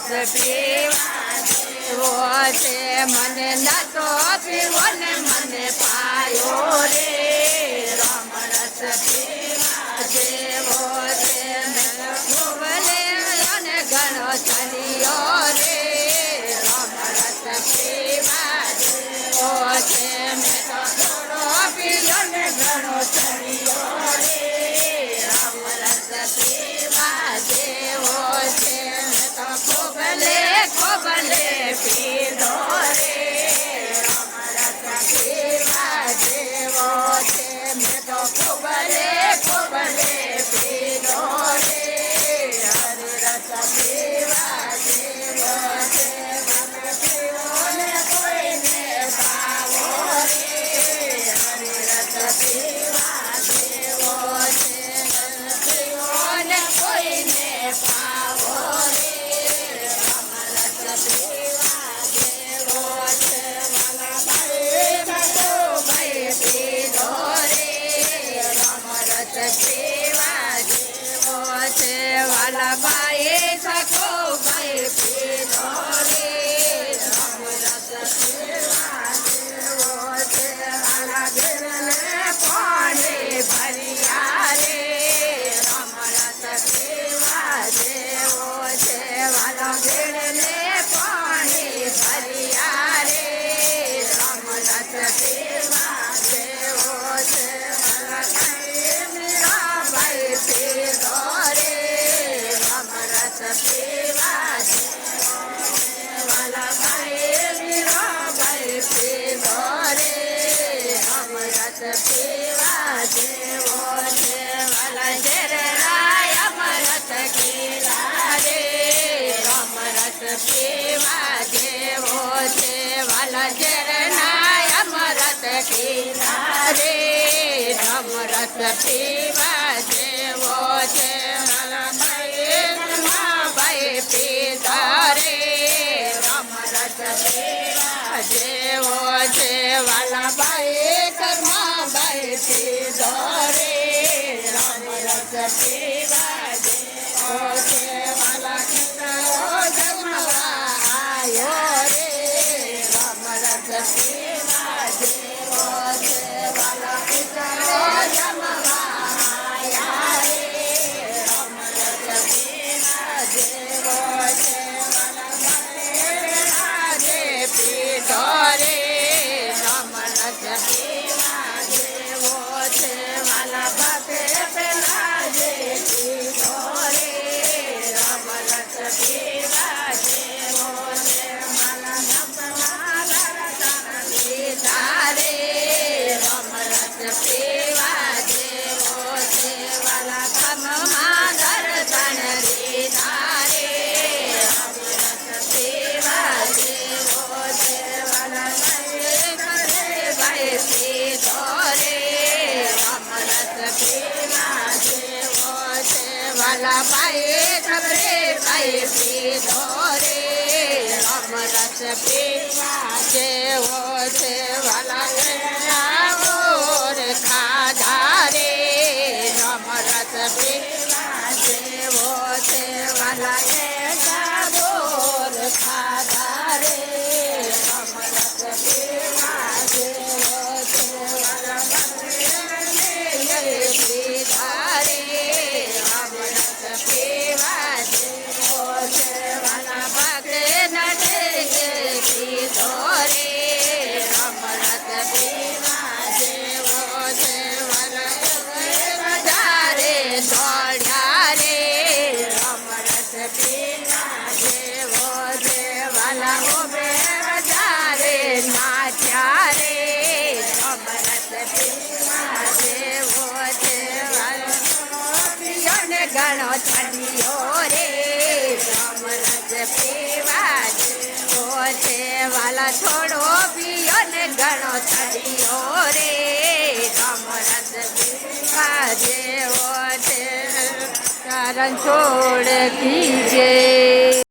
રસ પીવા જેવો છે મને નતો પીવો ને મને પાયો રે રામ રસ પીવા જેવો છે મેં ખૂબ લેવો ને ઘણો ચડ્યો રે રામ રસ પીવા જેવો છે મેં તો થોડો પીયો ને ઘણો ચડ્યો રે રામ રસ પીવા જેવો છે મેં તો ખૂબ લે પીધો રે રામ રસ પીવા જેવો છે મેં તો ખૂબ લે પીધો રે હરે રસ પીવા જેવો છે મને પીવો ને કોઈને ભાવો રે હરે રસ પીવા જેવો છે મને પીવો ને કોઈને ભાવો રે રામ રસ પીવા જેવો છે વાલા ભાઈ ભગો ભાઈ પીધો રે રામ રસ પીવા જેવો છે વાલા ભાઈ ભગો ભાઈ પીધો રે રામ રસ પીવા જેવો છે વાલા ઘેરને પાણી ભર્યા રે રામ રસ પીવા જેવો છે વાલા ઘેરને પાણી ભર્યા રે રામ રસ પીવા જેવો છે વાલા ભાઈ મીરાબાઈ પીધો રે રામ રસ પીવા જેવો છે વાલા ભાઈ મીરાબાઈ પીધો રે રામ રસ પીવા જેવો છે વાલા ઝેરરાય અમરત કીધા રે રામ રસ પીવા જેવો છે વાલા ઝેરનાય અમરત કીધા રે રામ રસ પીવા જેવો છે વાલા ભાઈ ભાઈ પીધા રે રામ રસ પીવા જેવો છે વાલા ભાઈ ભાઈ પીધો રે રામ રસ પીવા જેવો છે વાલા ખીચાઓ જમવા આયો રે રામ રસ પીવા જેવો છે વાલા ખીચાઓ જમવા આયા રે રામ રસ પીવા જેવો છે વાલા ભાઈ રાજે પીધો રે રામ રસ પીવા જેવો છે વાલા બાપે પેલા જે પીધો રે રામ રસ પીવા જેવો છે માલા નપના લડતા લીધા રે રામ રસ પીવા જેવો છે વાલા કમમાં દર્શન લીધા રે રામ રસ પીવા જેવો છે વાલા ભાઈ પીધો રે રામ રસ પીવા જેવો છે વાલા ભાઈ ભાઈ પીધો રે રામ રસ પીવા જેવો છે વાલા ઘેરાઓર ખાધા રે રામ રસ પીવા જેવો છે વાલા ઘેરાઓર ખાધા રે રામ રસ પીવા જેવો છે વાલા પીધા રે રામ રસ પીવા જેવો છે વાલા ભાગે નડે પીધો રે રામ રસ પીવા જેવો છે વાલા વધારે દોડ્યા રે રામ રસ પીવા જેવો છે વાલા ઓબે વધારે નાચ્યા રે રામ રસ પીવા જેવો છે વાલા ઘણો ચડ્યો રે રામ રસ પીવા જેવો છે વાલા થોડો પીયો ને ઘણો ચડ્યો રે રામ રસ પીવા જેવો છે કારણ છોડ દીજે।